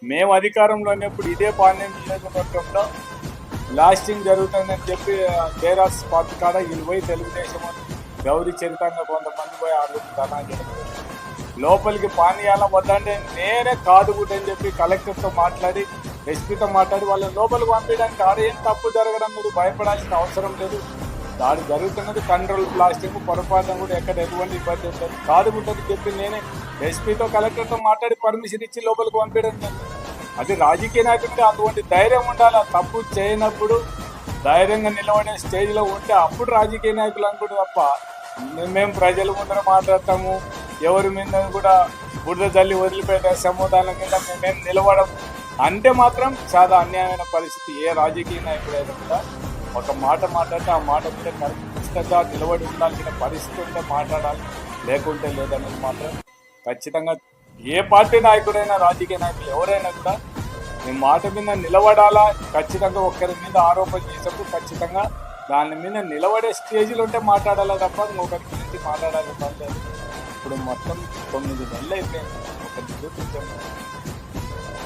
మేము అధికారంలో ఉన్నప్పుడు ఇదే పాణ్యం నియోజకవర్గంలో బ్లాస్టింగ్ జరుగుతుందని చెప్పి కేఆర్ఎస్ పార్టీ కాడ వీళ్ళు పోయి తెలుగుదేశం గౌరీ చరితంగా కొంతమంది పోయి ఆరోగ్య ధనాన్ని లోపలికి పానీయాల వద్దంటే నేనే కాదుగుడని చెప్పి కలెక్టర్తో మాట్లాడి ఎస్పీతో మాట్లాడి వాళ్ళని లోపలికి పంపించడానికి ఆడ ఏం తప్పు జరగడం మీరు భయపడాల్సిన అవసరం లేదు. దాడి జరుగుతున్నది కంట్రోల్ బ్లాస్టింగ్, పొరపాటున కూడా ఎక్కడ ఎటువంటి ఇబ్బంది ఉంటుంది కాదుగుంటని చెప్పి నేనే ఎస్పీతో కలెక్టర్తో మాట్లాడి పర్మిషన్ ఇచ్చి లోపలికి పంపించడం జరిగింది. అది రాజకీయ నాయకుడికి అటువంటి ధైర్యం ఉండాలి. తప్పు చేయనప్పుడు ధైర్యంగా నిలబడే స్టేజ్లో ఉంటే అప్పుడు రాజకీయ నాయకులు అనుకుంటే తప్ప మేము ప్రజల ముందర మాట్లాడతాము, ఎవరి మీద కూడా బురద జల్లి వదిలిపెట్టేస్తాము, దాని కింద మేము నిలబడము అంటే మాత్రం చాలా అన్యాయమైన పరిస్థితి. ఏ రాజకీయ నాయకుడైనా కూడా ఒక మాట మాట్లాడితే ఆ మాట మీద ఖచ్చితంగా నిలబడి ఉండాల్సిన పరిస్థితి ఉంటే మాట్లాడాలి, లేకుంటే లేదనేది మాత్రం ఖచ్చితంగా ఏ పార్టీ నాయకుడైనా రాజకీయ నాయకులు ఎవరైనా కూడా మీ మాట మీద నిలబడాలా. ఖచ్చితంగా ఒక్కరి మీద ఆరోపణ చేసినప్పుడు ఖచ్చితంగా దాని మీద నిలబడే స్టేజ్లో ఉంటే మాట్లాడాలా తప్ప ఒకరి గురించి మాట్లాడాలి పర్లేదు. ఇప్పుడు మొత్తం 9 నెలలు అయిపోయింది. ఒకరికి చూపించాము.